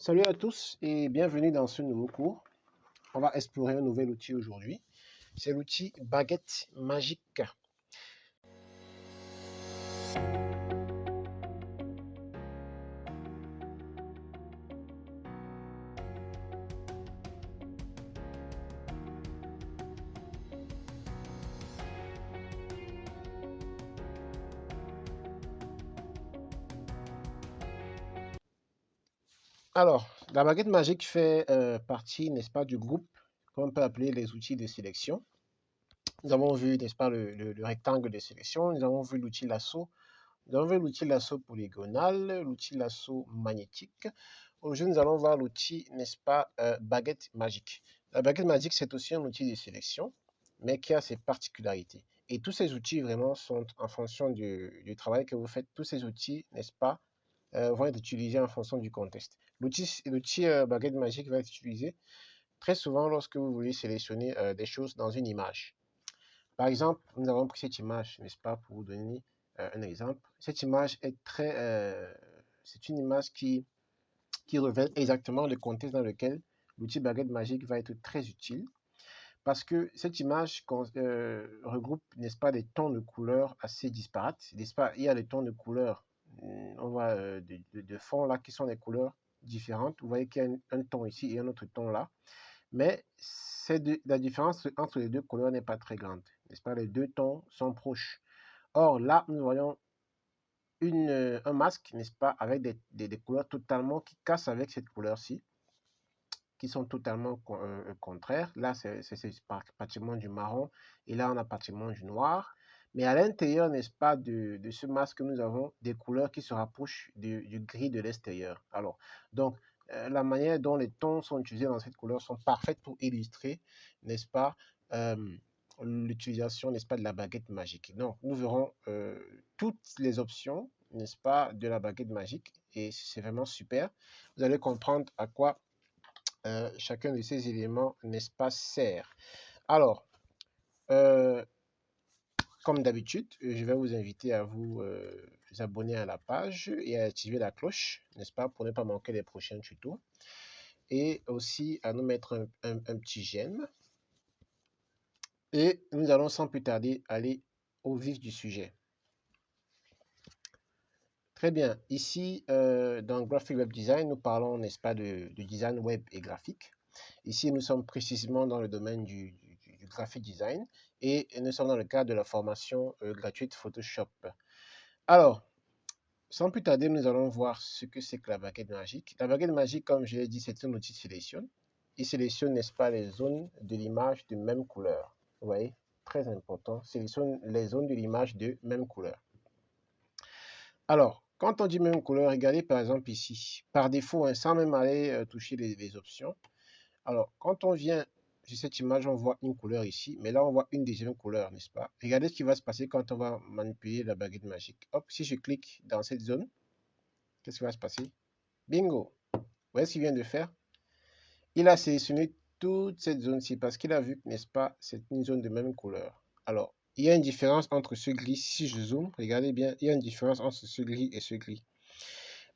Salut à tous et bienvenue dans ce nouveau cours. On va explorer un nouvel outil aujourd'hui. C'est l'outil Baguette Magique. Alors, la Baguette Magique fait partie, n'est-ce pas, du groupe qu'on peut appeler les outils de sélection. Nous avons vu, n'est-ce pas, le rectangle de sélection. Nous avons vu l'outil lasso. Nous avons vu l'outil lasso polygonal, l'outil lasso magnétique. Aujourd'hui, nous allons voir l'outil, n'est-ce pas, Baguette Magique. La Baguette Magique, c'est aussi un outil de sélection, mais qui a ses particularités. Et tous ces outils, vraiment, sont en fonction du travail que vous faites. Tous ces outils, n'est-ce pas, vont être utilisés en fonction du contexte. L'outil Baguette Magique va être utilisé très souvent lorsque vous voulez sélectionner des choses dans une image. Par exemple, nous avons pris cette image, n'est-ce pas, pour vous donner un exemple. Cette image est c'est une image qui révèle exactement le contexte dans lequel l'outil Baguette Magique va être très utile parce que cette image regroupe, n'est-ce pas, des tons de couleurs assez disparates. N'est-ce pas? Il y a des tons de couleurs, on voit de fond là, qui sont des couleurs différentes. Vous voyez qu'il y a un ton ici et un autre ton là. Mais la différence entre les deux couleurs n'est pas très grande. N'est-ce pas? Les deux tons sont proches. Or, là, nous voyons un masque, n'est-ce pas, avec des couleurs totalement qui cassent avec cette couleur-ci, qui sont totalement contraires. Là, c'est pratiquement du marron, et là, on a pratiquement du noir. Mais à l'intérieur, n'est-ce pas, de ce masque, nous avons des couleurs qui se rapprochent du gris de l'extérieur. Alors, donc, la manière dont les tons sont utilisés dans cette couleur sont parfaites pour illustrer, n'est-ce pas, l'utilisation, n'est-ce pas, de la baguette magique. Donc, nous verrons toutes les options, n'est-ce pas, de la baguette magique, et c'est vraiment super. Vous allez comprendre à quoi chacun de ces éléments, n'est-ce pas, sert. Alors, euh, comme d'habitude, je vais vous inviter à vous abonner à la page et à activer la cloche, n'est-ce pas, pour ne pas manquer les prochains tutos. Et aussi à nous mettre un petit j'aime. Et nous allons sans plus tarder aller au vif du sujet. Très bien. Ici, dans Graphic Web Design, nous parlons, n'est-ce pas, de design web et graphique. Ici, nous sommes précisément dans le domaine du graphic design et nous sommes dans le cadre de la formation gratuite Photoshop. Alors, sans plus tarder, nous allons voir ce que c'est que la baguette magique. La baguette magique, comme je l'ai dit, c'est un outil de sélection. Il sélectionne, n'est-ce pas, les zones de l'image de même couleur. Vous voyez, très important, sélectionne les zones de l'image de même couleur. Alors, quand on dit même couleur, regardez par exemple ici, par défaut, hein, sans même aller toucher les options. Alors, quand on vient sur cette image, on voit une couleur ici, mais là, on voit une deuxième couleur, n'est-ce pas? Regardez ce qui va se passer quand on va manipuler la baguette magique. Hop, si je clique dans cette zone, qu'est-ce qui va se passer? Bingo! Vous voyez ce qu'il vient de faire? Il a sélectionné toute cette zone-ci parce qu'il a vu que, n'est-ce pas, c'est une zone de même couleur. Alors, il y a une différence entre ce gris. Si je zoome, regardez bien, il y a une différence entre ce gris et ce gris.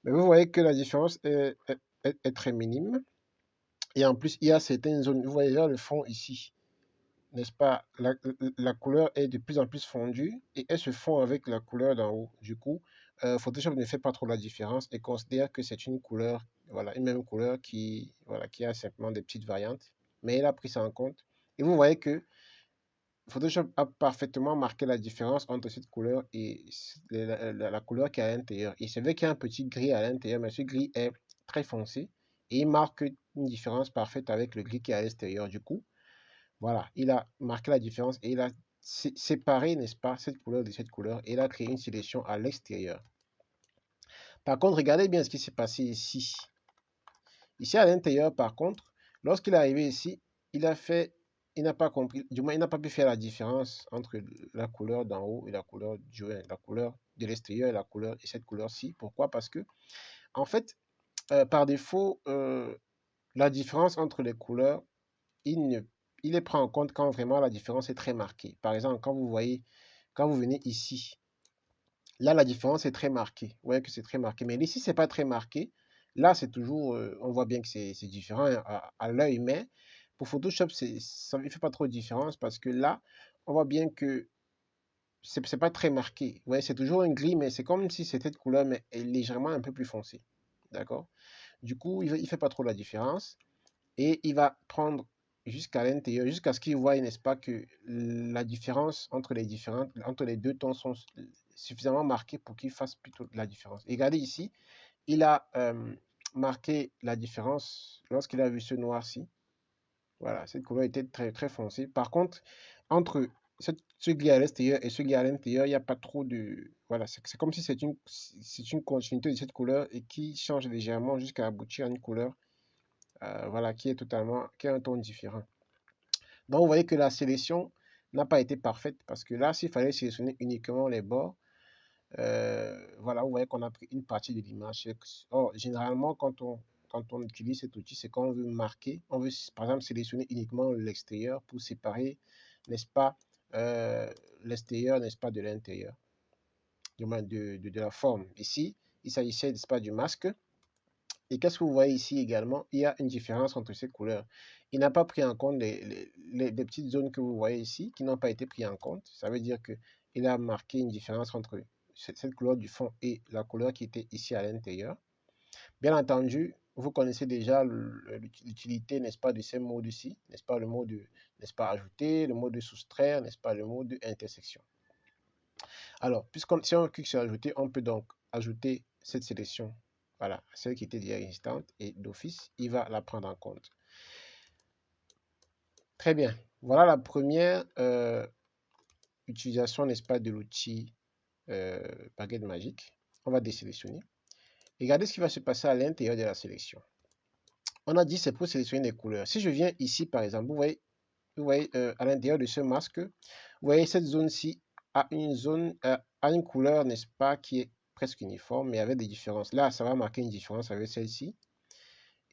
Mais vous voyez que la différence est très minime. Et en plus, il y a certaines zones. Vous voyez là le fond ici, n'est-ce pas? La couleur est de plus en plus fondue et elle se fond avec la couleur d'en haut. Du coup, Photoshop ne fait pas trop la différence et considère que c'est une couleur, voilà, une même couleur voilà, qui a simplement des petites variantes. Mais il a pris ça en compte. Et vous voyez que Photoshop a parfaitement marqué la différence entre cette couleur et la couleur qui est à l'intérieur. Et c'est vrai qu'il y a un petit gris à l'intérieur, mais ce gris est très foncé et il marque une différence parfaite avec le gris qui est à l'extérieur. Du coup, voilà, il a marqué la différence et il a séparé, n'est-ce pas, cette couleur de cette couleur et il a créé une sélection à l'extérieur. Par contre, regardez bien ce qui s'est passé ici. Ici, à l'intérieur, par contre, lorsqu'il est arrivé ici, il n'a pas compris, du moins, il n'a pas pu faire la différence entre la couleur d'en haut et la couleur la couleur de l'extérieur et la couleur et cette couleur-ci. Pourquoi? Parce que, en fait, par défaut, la différence entre les couleurs, il ne, il les prend en compte quand vraiment la différence est très marquée. Par exemple, quand vous venez ici, là, la différence est très marquée. Vous voyez que c'est très marqué. Mais ici, c'est pas très marqué. Là, c'est toujours, on voit bien que c'est différent à l'œil, mais pour Photoshop, ça ne fait pas trop de différence parce que là, on voit bien que c'est pas très marqué. Ouais, c'est toujours un gris, mais c'est comme si c'était de couleur, mais est légèrement un peu plus foncé. D'accord? Du coup, il fait pas trop la différence et il va prendre jusqu'à l'intérieur, jusqu'à ce qu'il voie, n'est-ce pas, que la différence entre les deux tons sont suffisamment marquées pour qu'il fasse plutôt la différence. Et regardez ici, il a marqué la différence lorsqu'il a vu ce noir-ci. Voilà, cette couleur était très, très foncée. Par contre, entre ce gris à l'extérieur et ce gris à l'intérieur, il n'y a pas trop de... Voilà, c'est comme si c'est une continuité de cette couleur et qui change légèrement jusqu'à aboutir à une couleur voilà, qui est un ton différent. Donc, vous voyez que la sélection n'a pas été parfaite parce que là, s'il fallait sélectionner uniquement les bords, voilà, vous voyez qu'on a pris une partie de l'image. Or, généralement, quand on utilise cet outil, c'est quand on veut marquer, on veut par exemple sélectionner uniquement l'extérieur pour séparer, n'est-ce pas, euh, l'extérieur, n'est-ce pas, de l'intérieur, du moins de la forme. Ici, il s'agissait, n'est-ce pas, du masque. Et qu'est-ce que vous voyez ici également? Il y a une différence entre ces couleurs. Il n'a pas pris en compte les petites zones que vous voyez ici qui n'ont pas été prises en compte. Ça veut dire qu'il a marqué une différence entre cette couleur du fond et la couleur qui était ici à l'intérieur. Bien entendu, vous connaissez déjà l'utilité, n'est-ce pas, de ces modes-ci, n'est-ce pas, le mode, n'est-ce pas, ajouter, le mode de soustraire, n'est-ce pas, le mode intersection. Alors, si on clique sur ajouter, on peut donc ajouter cette sélection, voilà, celle qui était déjà existante, et d'office, il va la prendre en compte. Très bien. Voilà la première utilisation, n'est-ce pas, de l'outil baguette magique. On va désélectionner. Regardez ce qui va se passer à l'intérieur de la sélection. On a dit c'est pour sélectionner des couleurs. Si je viens ici, par exemple, vous voyez à l'intérieur de ce masque, vous voyez cette zone-ci a a une couleur, n'est-ce pas, qui est presque uniforme, mais avec des différences. Là, ça va marquer une différence avec celle-ci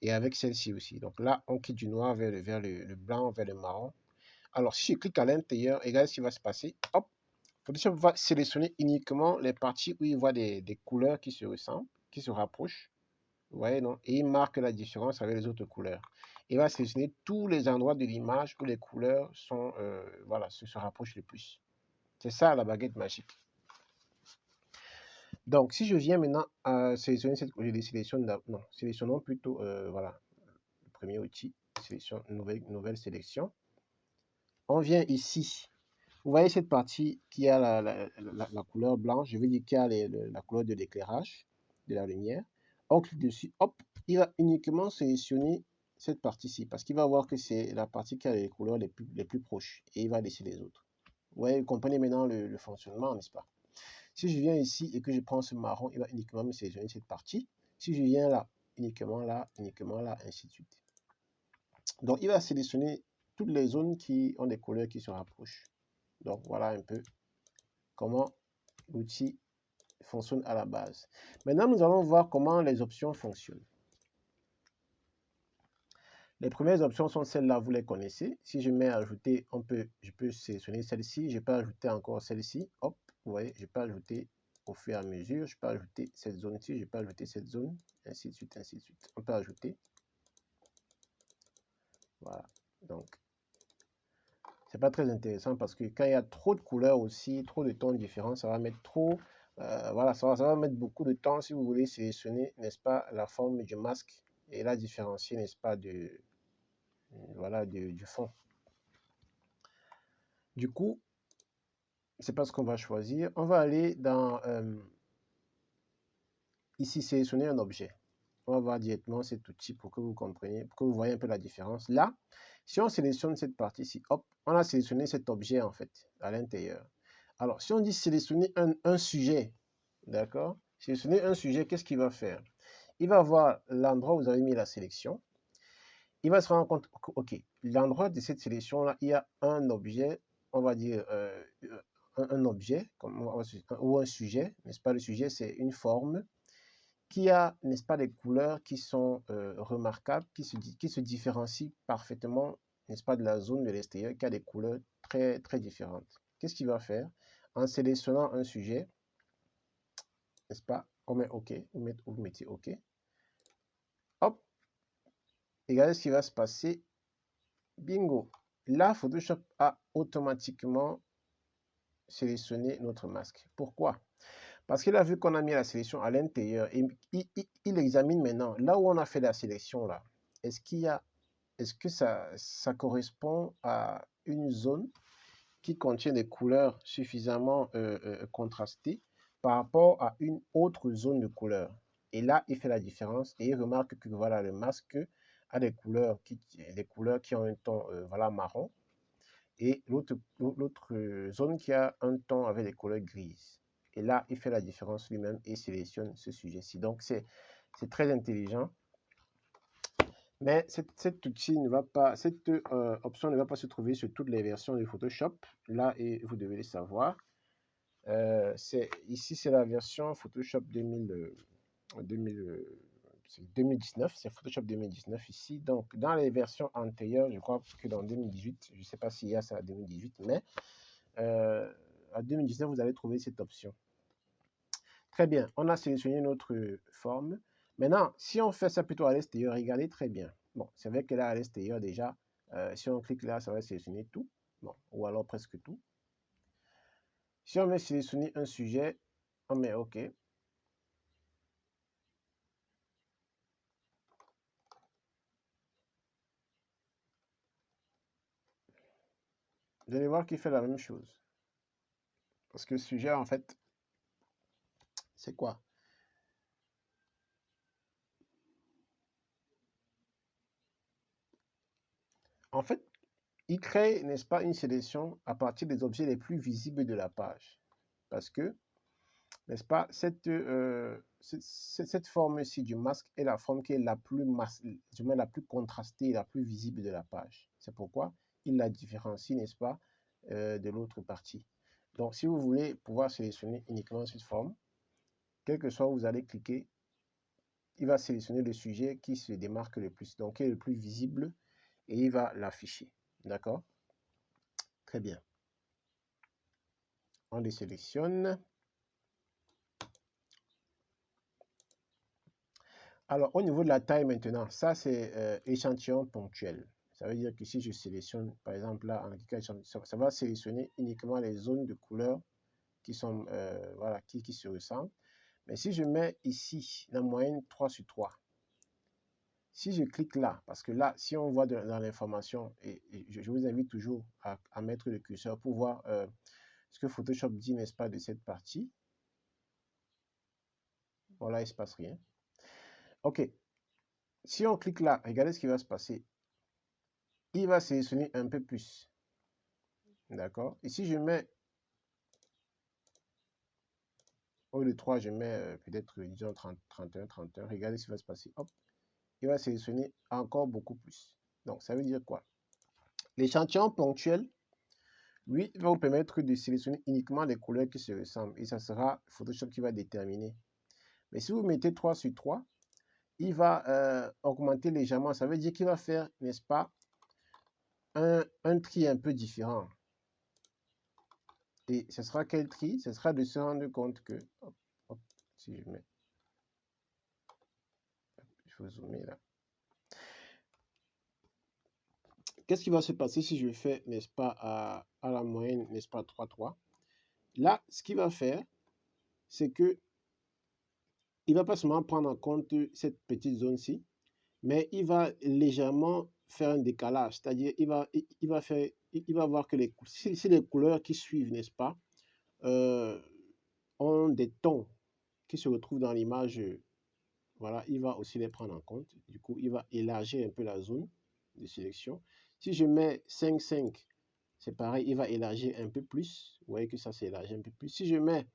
et avec celle-ci aussi. Donc là, on quitte du noir vers le blanc, vers le marron. Alors, si je clique à l'intérieur, regardez ce qui va se passer. Hop, Photoshop va sélectionner uniquement les parties où il voit des couleurs qui se ressemblent, qui se rapprochent. Vous voyez, non? Et il marque la différence avec les autres couleurs. Il va sélectionner tous les endroits de l'image où les couleurs sont, voilà, se rapprochent le plus. C'est ça la baguette magique. Donc, si je viens maintenant à sélectionner cette couleur, je les sélectionne, non, sélectionnons plutôt, voilà, le premier outil, sélection, nouvelle sélection. On vient ici. Vous voyez cette partie qui a la couleur blanche, je veux dire qui a la couleur de l'éclairage, de la lumière. On clique dessus, hop, il va uniquement sélectionner cette partie-ci parce qu'il va voir que c'est la partie qui a les couleurs les plus proches et il va laisser les autres. Vous voyez, vous comprenez maintenant le fonctionnement, n'est-ce pas? Si je viens ici et que je prends ce marron, il va uniquement me sélectionner cette partie. Si je viens là, uniquement là, ainsi de suite. Donc, il va sélectionner toutes les zones qui ont des couleurs qui se rapprochent. Donc, voilà un peu comment l'outil fonctionne à la base. Maintenant, nous allons voir comment les options fonctionnent. Les premières options sont celles-là, vous les connaissez. Si je mets ajouter, je peux sélectionner celle-ci, je peux ajouter encore celle-ci. Hop, vous voyez, je peux ajouter au fur et à mesure, je peux ajouter cette zone-ci, je peux ajouter cette zone, ainsi de suite, ainsi de suite. On peut ajouter. Voilà. Donc, c'est pas très intéressant parce que quand il y a trop de couleurs aussi, trop de tons différents, ça va mettre trop, voilà, ça va mettre beaucoup de temps si vous voulez sélectionner, n'est-ce pas, la forme du masque et la différencier, n'est-ce pas, voilà, du fond. Du coup, c'est pas ce qu'on va choisir. On va aller dans, ici, sélectionner un objet. On va voir directement cet outil pour que vous compreniez, pour que vous voyez un peu la différence. Là, si on sélectionne cette partie-ci, hop, on a sélectionné cet objet en fait, à l'intérieur. Alors, si on dit sélectionner un sujet, d'accord? Sélectionner un sujet, qu'est-ce qu'il va faire? Il va voir l'endroit où vous avez mis la sélection. Il va se rendre compte, OK, l'endroit de cette sélection-là, il y a un objet, on va dire un objet, ou un sujet, n'est-ce pas? Le sujet, c'est une forme qui a, n'est-ce pas, des couleurs qui sont remarquables, qui se différencient parfaitement, n'est-ce pas, de la zone de l'extérieur, qui a des couleurs très, très différentes. Qu'est-ce qu'il va faire? En sélectionnant un sujet, n'est-ce pas, on met OK, vous mettez OK. regardez ce qui va se passer. Bingo. Là, Photoshop a automatiquement sélectionné notre masque. Pourquoi? Parce qu'il a vu qu'on a mis la sélection à l'intérieur et il examine maintenant là où on a fait la sélection là. Est-ce qu'il y a, est-ce que ça correspond à une zone qui contient des couleurs suffisamment contrastées par rapport à une autre zone de couleur. Et là, il fait la différence et il remarque que voilà, le masque a des couleurs qui ont un ton voilà, marron et l'autre zone qui a un ton avec des couleurs grises. Et là, il fait la différence lui-même et sélectionne ce sujet-ci. Donc, c'est très intelligent. Mais cet outil ne va pas, cette option ne va pas se trouver sur toutes les versions de Photoshop. Là, et vous devez le savoir. Ici, c'est la version Photoshop 2019. C'est Photoshop 2019 ici. Donc, dans les versions antérieures, je crois que dans 2018, je ne sais pas s'il y a ça à 2018, mais à 2019, vous allez trouver cette option. Très bien, on a sélectionné notre forme. Maintenant, si on fait ça plutôt à l'extérieur, regardez très bien. Bon, c'est vrai que là, à l'extérieur, déjà, si on clique là, ça va sélectionner tout. Bon, ou alors presque tout. Si on veut sélectionner un sujet, on met OK. Vous allez voir qu'il fait la même chose. Parce que le sujet, en fait, c'est quoi? En fait, il crée, n'est-ce pas, une sélection à partir des objets les plus visibles de la page. Parce que, n'est-ce pas, cette forme-ci du masque est la forme qui est la plus, la plus contrastée et la plus visible de la page. C'est pourquoi il la différencie, n'est-ce pas, de l'autre partie. Donc, si vous voulez pouvoir sélectionner uniquement cette forme, quel que soit où vous allez cliquer, il va sélectionner le sujet qui se démarque le plus, donc qui est le plus visible, et il va l'afficher. D'accord? Très bien. On les sélectionne. Alors, au niveau de la taille maintenant, ça c'est échantillon ponctuel. Ça veut dire que si je sélectionne, par exemple là, en cliquant ça va sélectionner uniquement les zones de couleur qui sont, voilà, qui se ressemblent. Mais si je mets ici la moyenne 3 sur 3, si je clique là, parce que là, si on voit dans l'information, et je vous invite toujours à mettre le curseur pour voir ce que Photoshop dit, n'est-ce pas, de cette partie. Voilà, il ne se passe rien. OK. Si on clique là, regardez ce qui va se passer. Il va sélectionner un peu plus. D'accord? Et si je mets, au lieu de 3, je mets peut-être, disons, 30, 31, 31, regardez ce qui va se passer. Hop, il va sélectionner encore beaucoup plus. Donc, ça veut dire quoi? L'échantillon ponctuel, lui, il va vous permettre de sélectionner uniquement les couleurs qui se ressemblent. Et ça sera Photoshop qui va déterminer. Mais si vous mettez 3 sur 3, il va augmenter légèrement. Ça veut dire qu'il va faire, n'est-ce pas, un tri un peu différent. Et ce sera quel tri? Ce sera de se rendre compte que, hop, hop, si je mets, il faut zoomer là. Qu'est-ce qui va se passer si je fais, n'est-ce pas, à la moyenne, n'est-ce pas, 3, 3? Là, ce qu'il va faire, c'est que il va pas seulement prendre en compte cette petite zone-ci, mais il va légèrement faire un décalage. C'est-à-dire, il va voir que si les couleurs qui suivent, n'est-ce pas, euh, ont des tons qui se retrouvent dans l'image, voilà, il va aussi les prendre en compte. Du coup, il va élargir un peu la zone de sélection. Si je mets 5, 5, c'est pareil, il va élargir un peu plus. Vous voyez que ça s'élargit un peu plus. Si je mets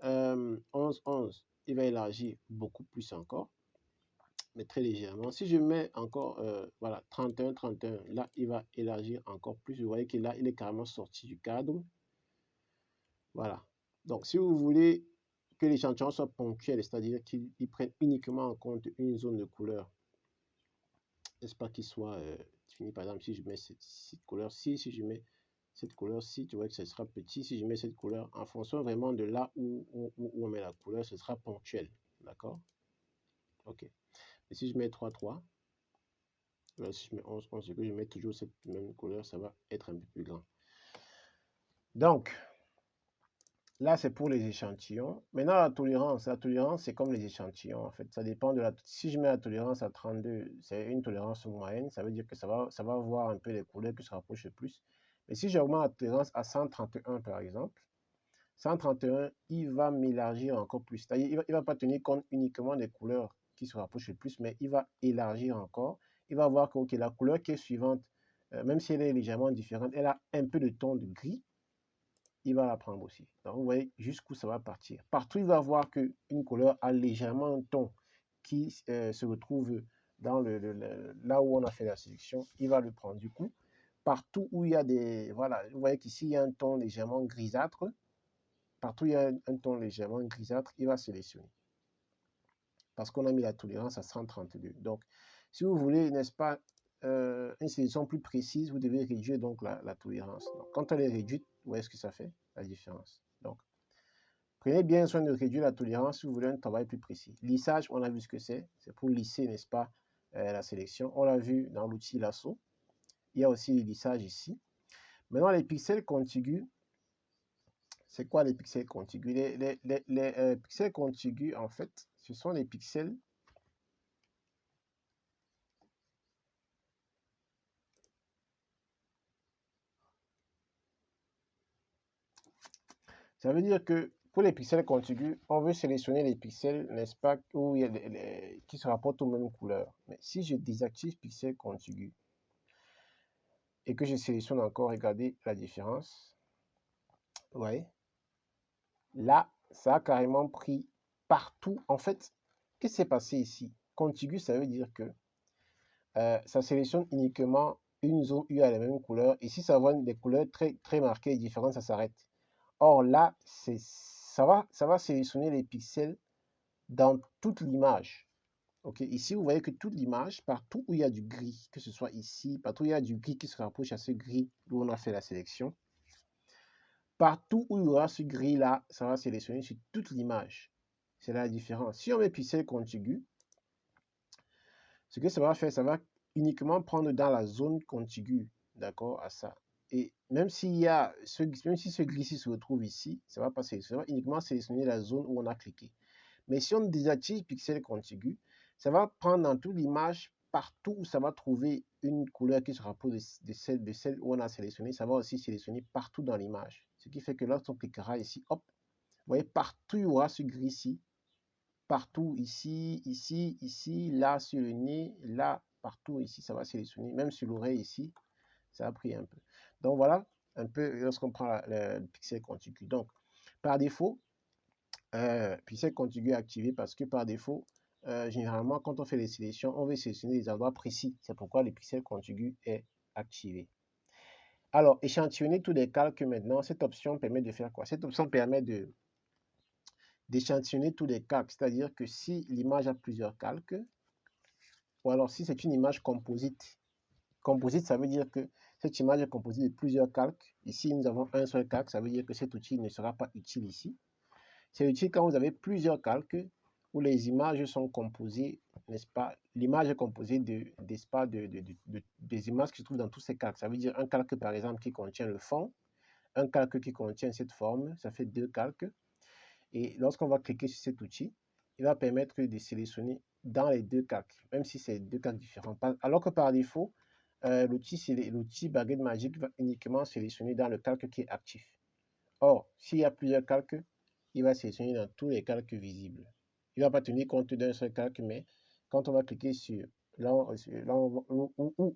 11, 11, il va élargir beaucoup plus encore, mais très légèrement. Si je mets encore voilà, 31, 31, là, il va élargir encore plus. Vous voyez que là, il est carrément sorti du cadre. Voilà. Donc, si vous voulez que l'échantillon soit ponctuel, c'est-à-dire qu'il prenne uniquement en compte une zone de couleur, n'est-ce pas, qu'il soit défini. Par exemple, si je mets cette couleur-ci, si je mets cette couleur-ci, tu vois que ce sera petit. Si je mets cette couleur, en fonction vraiment de là où on met la couleur, ce sera ponctuel. D'accord? OK. Et si je mets 3, 3, Là, si je mets 11, 11 et que je mets toujours cette même couleur, ça va être un peu plus grand. Donc, là, c'est pour les échantillons. Maintenant, la tolérance, c'est comme les échantillons, en fait. Ça dépend de la... Si je mets la tolérance à 32, c'est une tolérance moyenne. Ça veut dire que ça va voir un peu les couleurs qui se rapprochent le plus. Mais si j'augmente la tolérance à 131, par exemple, 131, il va m'élargir encore plus. C'est-à-dire, il va pas tenir compte uniquement des couleurs qui se rapprochent le plus, mais il va élargir encore. Il va voir que ok, la couleur qui est suivante, même si elle est légèrement différente, elle a un peu de ton de gris, il va la prendre aussi. Donc, vous voyez jusqu'où ça va partir. Partout, il va voir qu'une couleur a légèrement un ton qui se retrouve dans là où on a fait la sélection, il va le prendre. Du coup, partout où il y a des... Voilà, vous voyez qu'ici, il y a un ton légèrement grisâtre. Partout où il y a un ton légèrement grisâtre, il va sélectionner. Parce qu'on a mis la tolérance à 132. Donc, si vous voulez, n'est-ce pas, une sélection plus précise, vous devez réduire donc la tolérance. Donc, quand elle est réduite, vous voyez ce que ça fait, la différence. Donc, prenez bien soin de réduire la tolérance si vous voulez un travail plus précis. Lissage, on a vu ce que c'est. C'est pour lisser, n'est-ce pas, la sélection. On l'a vu dans l'outil lasso. Il y a aussi le lissage ici. Maintenant, les pixels contigus. C'est quoi les pixels contigus? Les pixels contigus, en fait, ce sont les pixels. Ça veut dire que pour les pixels contigus, on veut sélectionner les pixels, n'est-ce pas, où il y a qui se rapportent aux mêmes couleurs. Mais si je désactive pixels contigus et que je sélectionne encore, regardez la différence. Vous voyez? Là, ça a carrément pris partout. En fait, qu'est-ce qui s'est passé ici? Contigu, ça veut dire que ça sélectionne uniquement une zone où il y a les mêmes couleurs. Et si ça voit des couleurs très, très marquées et différentes, ça s'arrête. Or là, ça va sélectionner les pixels dans toute l'image. Okay. Ici, vous voyez que toute l'image, partout où il y a du gris, que ce soit ici, partout où il y a du gris qui se rapproche à ce gris où on a fait la sélection, partout où il y aura ce gris-là, ça va sélectionner sur toute l'image. C'est la différence. Si on met pixel contigu, ce que ça va faire, ça va uniquement prendre dans la zone contiguë, d'accord, à ça. Et même s'il y a même si ce gris-ci se retrouve ici, ça va pas sélectionner, ça va uniquement sélectionner la zone où on a cliqué. Mais si on désactive pixel contigu, ça va prendre dans toute l'image, partout où ça va trouver une couleur qui se rapproche de celle où on a sélectionné, ça va aussi sélectionner partout dans l'image. Ce qui fait que lorsqu'on cliquera ici, hop, vous voyez, partout il y aura ce gris-ci, partout ici, ici, ici, là sur le nez, là, partout ici, ça va sélectionner, même sur l'oreille ici, ça a pris un peu. Donc voilà un peu lorsqu'on prend le pixel contigu. Donc, par défaut, pixel contigu est activé parce que par défaut, généralement, quand on fait les sélections, on veut sélectionner des endroits précis. C'est pourquoi le pixel contigu est activé. Alors, échantillonner tous les calques maintenant, cette option permet de faire quoi? Cette option permet d'échantillonner tous les calques, c'est-à-dire que si l'image a plusieurs calques, ou alors si c'est une image composite, composite, ça veut dire que cette image est composée de plusieurs calques. Ici, nous avons un seul calque, ça veut dire que cet outil ne sera pas utile ici. C'est utile quand vous avez plusieurs calques où les images sont composées, n'est-ce pas? L'image est composée des images qui se trouvent dans tous ces calques. Ça veut dire un calque, par exemple, qui contient le fond, un calque qui contient cette forme, ça fait deux calques. Et lorsqu'on va cliquer sur cet outil, il va permettre de sélectionner dans les deux calques, même si c'est deux calques différents. Alors que par défaut, l'outil baguette magique va uniquement sélectionner dans le calque qui est actif. Or, s'il y a plusieurs calques, il va sélectionner dans tous les calques visibles. Il ne va pas tenir compte d'un seul calque, mais quand on va cliquer sur là, où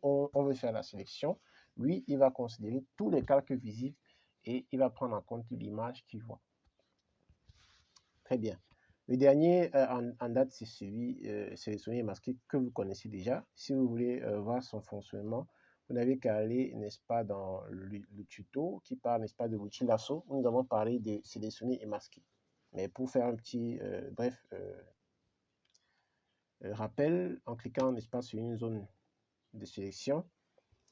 on veut faire la sélection, lui, il va considérer tous les calques visibles et il va prendre en compte l'image qu'il voit. Très bien. Le dernier en date, c'est celui sélectionné et masqué que vous connaissez déjà. Si vous voulez voir son fonctionnement, vous n'avez qu'à aller, n'est-ce pas, dans le tuto qui parle, n'est-ce pas, de l'outil lasso, où nous avons parlé de sélectionner et masquer. Mais pour faire un petit bref rappel, en cliquant, n'est-ce pas, sur une zone de sélection,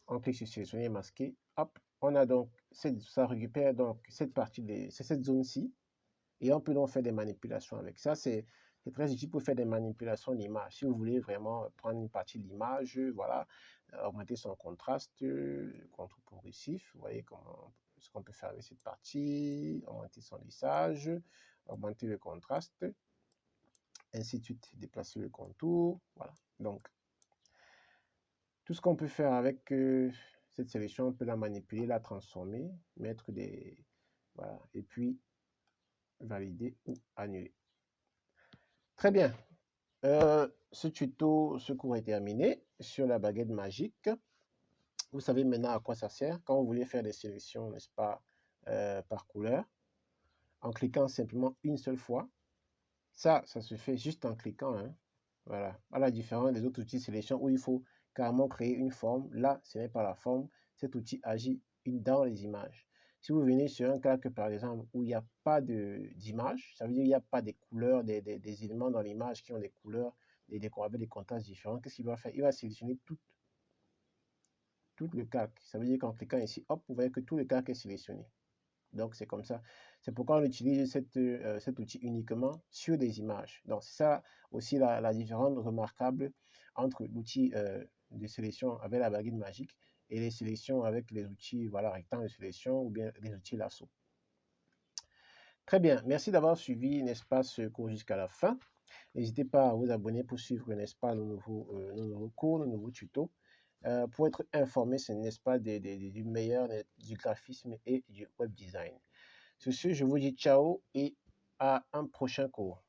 on clique sur sélectionner et masquer, hop, on a donc, ça récupère donc cette partie, c'est cette zone-ci, et on peut donc faire des manipulations avec ça. C'est très utile pour faire des manipulations d'image. Si vous voulez vraiment prendre une partie de l'image, voilà, augmenter son contraste, contour progressif. Vous voyez comment, ce qu'on peut faire avec cette partie, augmenter son lissage, augmenter le contraste, ainsi de suite, déplacer le contour. Voilà. Donc, tout ce qu'on peut faire avec cette sélection, on peut la manipuler, la transformer, mettre des... Voilà. Et puis, valider ou annuler. Très bien. Ce cours est terminé sur la baguette magique. Vous savez maintenant à quoi ça sert quand vous voulez faire des sélections, n'est-ce pas, par couleur, en cliquant simplement une seule fois. Ça se fait juste en cliquant, hein. Voilà. À la différence des autres outils de sélection où il faut carrément créer une forme. Là, ce n'est pas la forme. Cet outil agit dans les images. Si vous venez sur un calque, par exemple, où il n'y a pas d'image, ça veut dire qu'il n'y a pas des couleurs, des éléments dans l'image qui ont des couleurs, des décors avec des contrastes différents. Qu'est-ce qu'il va faire? Il va sélectionner tout le calque. Ça veut dire qu'en cliquant ici, hop, vous voyez que tout le calque est sélectionné. Donc, c'est comme ça. C'est pourquoi on utilise cet outil uniquement sur des images. Donc, c'est ça aussi la différence remarquable entre l'outil de sélection avec la baguette magique et les sélections avec les outils, voilà, rectangle de sélection ou bien les outils lasso. Très bien. Merci d'avoir suivi, n'est-ce pas, ce cours jusqu'à la fin. N'hésitez pas à vous abonner pour suivre, n'est-ce pas, nos nouveaux cours, nos nouveaux tutos, pour être informé, n'est-ce pas, du meilleur du graphisme et du web design. Sur ce, je vous dis ciao et à un prochain cours.